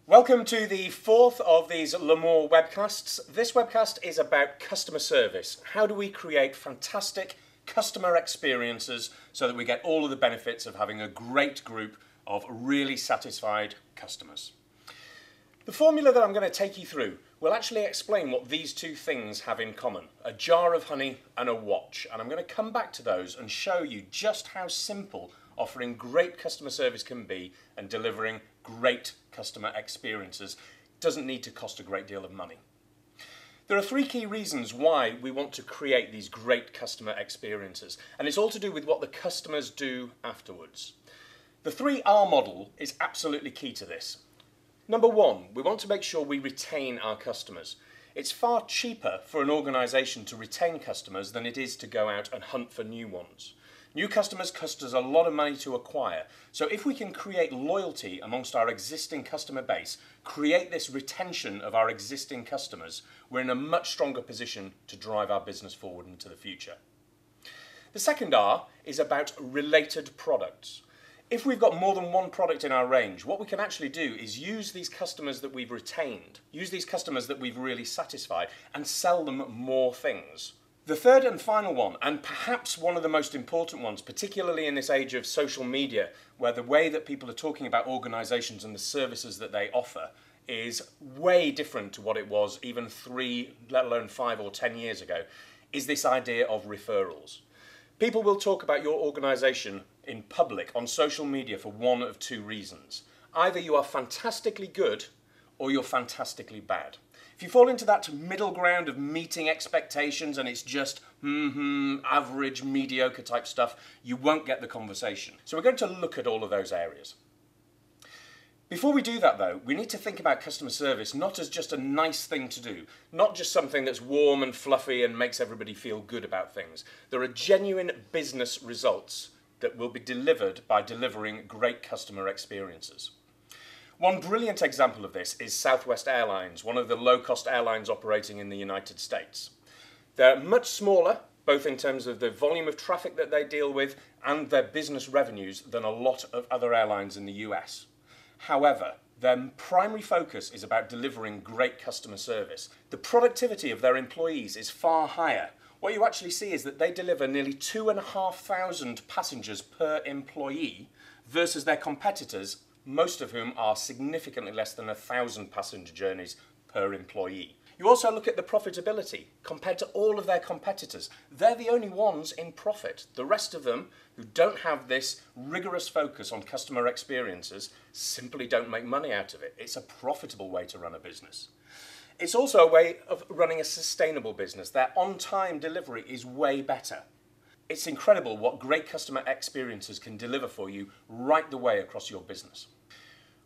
Welcome to the fourth of these Lammore webcasts. This webcast is about customer service. How do we create fantastic customer experiences so that we get all of the benefits of having a great group of really satisfied customers? The formula that I'm going to take you through will actually explain what these two things have in common: a jar of honey and a watch. And I'm going to come back to those and show you just how simple offering great customer service can be and delivering great customer experiences. It doesn't need to cost a great deal of money. There are three key reasons why we want to create these great customer experiences, and it's all to do with what the customers do afterwards. The 3R model is absolutely key to this. Number one, we want to make sure we retain our customers. It's far cheaper for an organisation to retain customers than it is to go out and hunt for new ones. New customers cost us a lot of money to acquire, so if we can create loyalty amongst our existing customer base, create this retention of our existing customers, we're in a much stronger position to drive our business forward into the future. The second R is about related products. If we've got more than one product in our range, what we can actually do is use these customers that we've retained, use these customers that we've really satisfied, and sell them more things. The third and final one, and perhaps one of the most important ones, particularly in this age of social media, where the way that people are talking about organisations and the services that they offer is way different to what it was even 3, let alone 5 or 10 years ago, is this idea of referrals. People will talk about your organisation in public on social media for one of two reasons. Either you are fantastically good or you're fantastically bad. If you fall into that middle ground of meeting expectations and it's just average, mediocre type stuff, you won't get the conversation. So we're going to look at all of those areas. Before we do that though, we need to think about customer service not as just a nice thing to do, not just something that's warm and fluffy and makes everybody feel good about things. There are genuine business results that will be delivered by delivering great customer experiences. One brilliant example of this is Southwest Airlines, one of the low-cost airlines operating in the United States. They're much smaller, both in terms of the volume of traffic that they deal with and their business revenues, than a lot of other airlines in the US. However, their primary focus is about delivering great customer service. The productivity of their employees is far higher. What you actually see is that they deliver nearly 2,500 passengers per employee versus their competitors, most of whom are significantly less than 1,000 passenger journeys per employee. You also look at the profitability. Compared to all of their competitors, they're the only ones in profit. The rest of them, who don't have this rigorous focus on customer experiences, simply don't make money out of it. It's a profitable way to run a business. It's also a way of running a sustainable business. Their on-time delivery is way better. It's incredible what great customer experiences can deliver for you right the way across your business.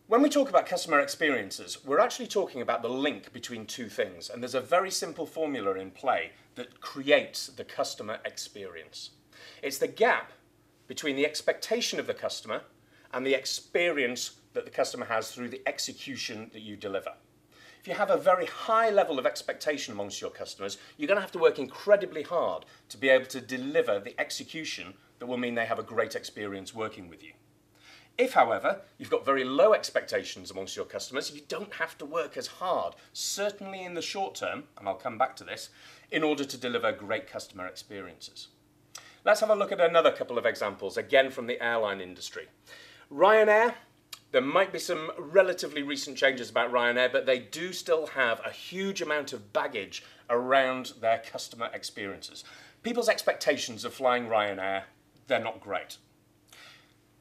When we talk about customer experiences, we're actually talking about the link between two things, and there's a very simple formula in play that creates the customer experience. It's the gap between the expectation of the customer and the experience that the customer has through the execution that you deliver. If you have a very high level of expectation amongst your customers, you're going to have to work incredibly hard to be able to deliver the execution that will mean they have a great experience working with you. If, however, you've got very low expectations amongst your customers, you don't have to work as hard, certainly in the short term, and I'll come back to this, in order to deliver great customer experiences. Let's have a look at another couple of examples, again from the airline industry. Ryanair. There might be some relatively recent changes about Ryanair, but they do still have a huge amount of baggage around their customer experiences. People's expectations of flying Ryanair, they're not great.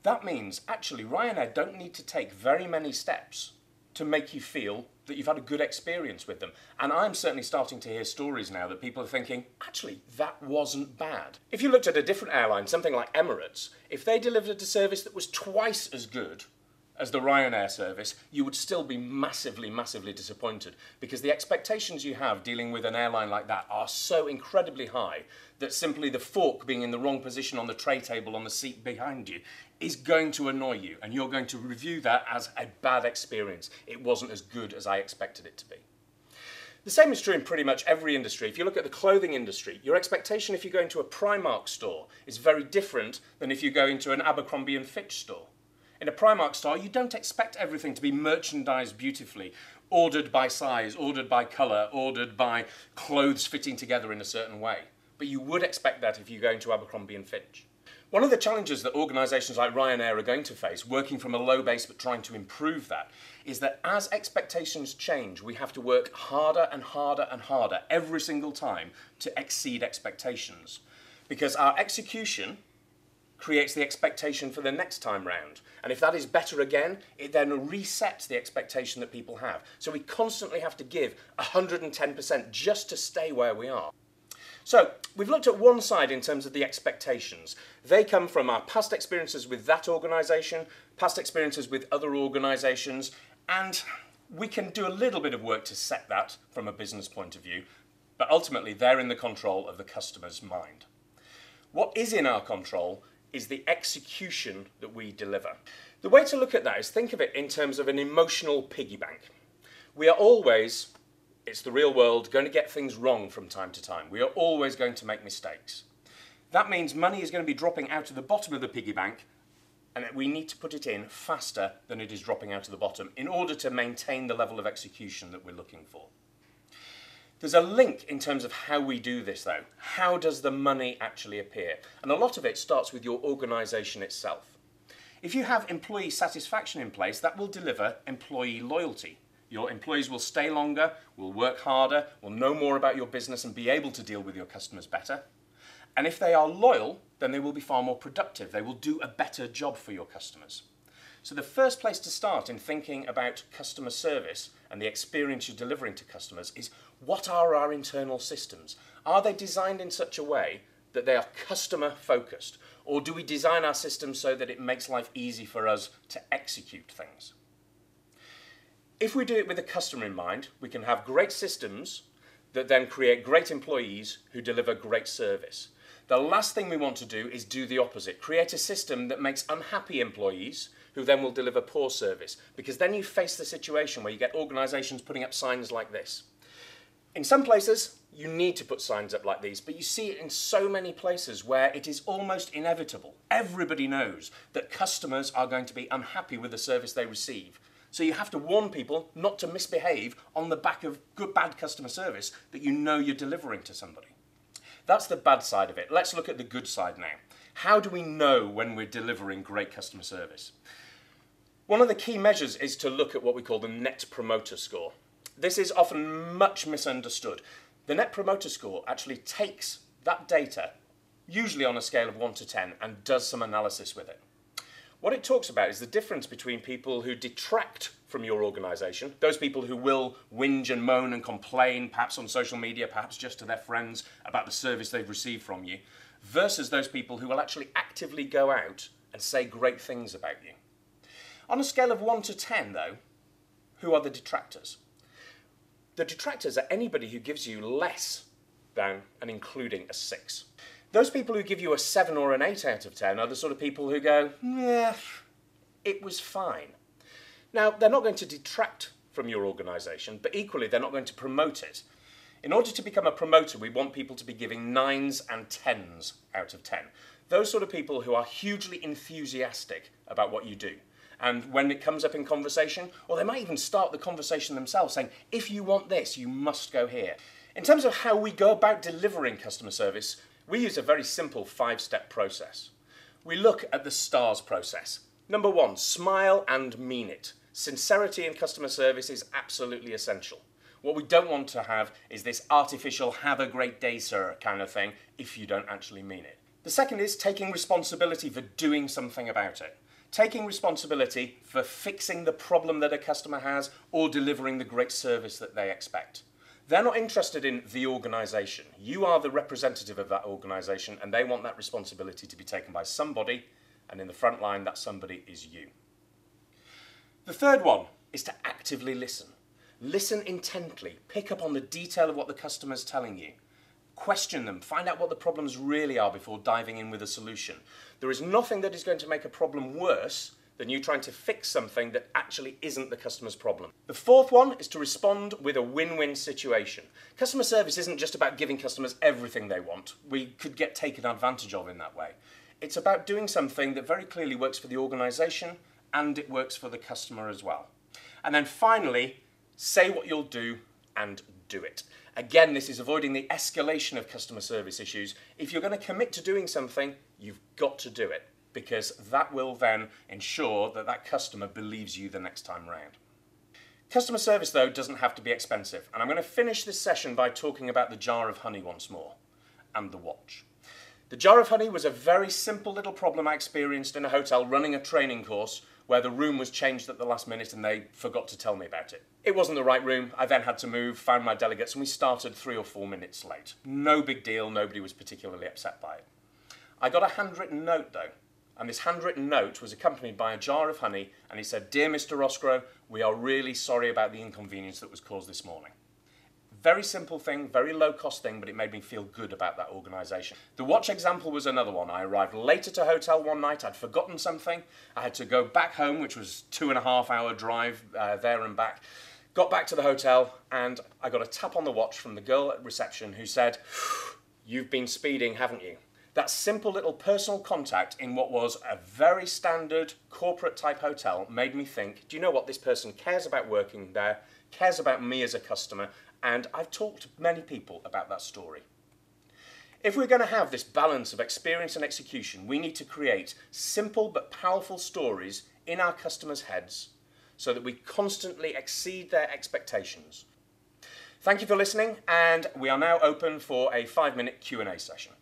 That means, actually, Ryanair don't need to take very many steps to make you feel that you've had a good experience with them. And I'm certainly starting to hear stories now that people are thinking, actually, that wasn't bad. If you looked at a different airline, something like Emirates, if they delivered a service that was twice as good as the Ryanair service, you would still be massively, massively disappointed, because the expectations you have dealing with an airline like that are so incredibly high that simply the fork being in the wrong position on the tray table on the seat behind you is going to annoy you, and you're going to review that as a bad experience. It wasn't as good as I expected it to be. The same is true in pretty much every industry. If you look at the clothing industry, your expectation if you go into a Primark store is very different than if you go into an Abercrombie & Fitch store. In a Primark store, you don't expect everything to be merchandised beautifully, ordered by size, ordered by colour, ordered by clothes fitting together in a certain way. But you would expect that if you're going to Abercrombie & Fitch. One of the challenges that organisations like Ryanair are going to face, working from a low base but trying to improve that, is that as expectations change, we have to work harder and harder and harder every single time to exceed expectations. Because our execution creates the expectation for the next time round. And if that is better again, it then resets the expectation that people have. So we constantly have to give 110% just to stay where we are. So we've looked at one side in terms of the expectations. They come from our past experiences with that organisation, past experiences with other organisations, and we can do a little bit of work to set that from a business point of view, but ultimately they're in the control of the customer's mind. What is in our control is the execution that we deliver. The way to look at that is think of it in terms of an emotional piggy bank. We are always, it's the real world, going to get things wrong from time to time. We are always going to make mistakes. That means money is going to be dropping out of the bottom of the piggy bank, and that we need to put it in faster than it is dropping out of the bottom in order to maintain the level of execution that we're looking for. There's a link in terms of how we do this though. How does the money actually appear? And a lot of it starts with your organisation itself. If you have employee satisfaction in place, that will deliver employee loyalty. Your employees will stay longer, will work harder, will know more about your business and be able to deal with your customers better. And if they are loyal, then they will be far more productive. They will do a better job for your customers. So the first place to start in thinking about customer service and the experience you're delivering to customers is, what are our internal systems? Are they designed in such a way that they are customer focused? Or do we design our systems so that it makes life easy for us to execute things? If we do it with the customer in mind, we can have great systems that then create great employees who deliver great service. The last thing we want to do is do the opposite. Create a system that makes unhappy employees who then will deliver poor service. Because then you face the situation where you get organisations putting up signs like this. In some places, you need to put signs up like these, but you see it in so many places where it is almost inevitable. Everybody knows that customers are going to be unhappy with the service they receive. So you have to warn people not to misbehave on the back of bad customer service that you know you're delivering to somebody. That's the bad side of it. Let's look at the good side now. How do we know when we're delivering great customer service? One of the key measures is to look at what we call the Net Promoter Score. This is often much misunderstood. The Net Promoter Score actually takes that data, usually on a scale of 1 to 10, and does some analysis with it. What it talks about is the difference between people who detract from your organisation, those people who will whinge and moan and complain, perhaps on social media, perhaps just to their friends, about the service they've received from you, versus those people who will actually actively go out and say great things about you. On a scale of 1 to 10, though, who are the detractors? The detractors are anybody who gives you less than and including a 6. Those people who give you a 7 or an 8 out of 10 are the sort of people who go, yeah, it was fine. Now, they're not going to detract from your organisation, but equally they're not going to promote it. In order to become a promoter, we want people to be giving 9s and 10s out of 10. Those sort of people who are hugely enthusiastic about what you do. And when it comes up in conversation, or they might even start the conversation themselves saying, if you want this, you must go here. In terms of how we go about delivering customer service, we use a very simple 5-step process. We look at the STARS process. Number 1, smile and mean it. Sincerity in customer service is absolutely essential. What we don't want to have is this artificial have a great day, sir kind of thing if you don't actually mean it. The second is taking responsibility for doing something about it. Taking responsibility for fixing the problem that a customer has or delivering the great service that they expect. They're not interested in the organisation. You are the representative of that organisation and they want that responsibility to be taken by somebody, and in the front line that somebody is you. The third one is to actively listen. Listen intently. Pick up on the detail of what the customer's telling you. Question them. Find out what the problems really are before diving in with a solution. There is nothing that is going to make a problem worse than you trying to fix something that actually isn't the customer's problem. The fourth one is to respond with a win-win situation. Customer service isn't just about giving customers everything they want. We could get taken advantage of in that way. It's about doing something that very clearly works for the organisation and it works for the customer as well. And then finally, say what you'll do and do it. Again, this is avoiding the escalation of customer service issues. If you're going to commit to doing something, you've got to do it, because that will then ensure that that customer believes you the next time round. Customer service, though, doesn't have to be expensive, and I'm going to finish this session by talking about the jar of honey once more, and the watch. The jar of honey was a very simple little problem I experienced in a hotel running a training course where the room was changed at the last minute and they forgot to tell me about it. It wasn't the right room. I then had to move, found my delegates, and we started 3 or 4 minutes late. No big deal. Nobody was particularly upset by it. I got a handwritten note, though, and this handwritten note was accompanied by a jar of honey, and it said, "Dear Mr. Roskrow, we are really sorry about the inconvenience that was caused this morning." Very simple thing, very low cost thing, but it made me feel good about that organisation. The watch example was another one. I arrived late at a hotel one night, I'd forgotten something. I had to go back home, which was 2.5-hour drive there and back. Got back to the hotel and I got a tap on the watch from the girl at reception who said, "You've been speeding, haven't you?" That simple little personal contact in what was a very standard corporate type hotel made me think, do you know what, this person cares about working there, cares about me as a customer, and I've talked to many people about that story. If we're going to have this balance of experience and execution, we need to create simple but powerful stories in our customers' heads so that we constantly exceed their expectations. Thank you for listening, and we are now open for a 5-minute Q&A session.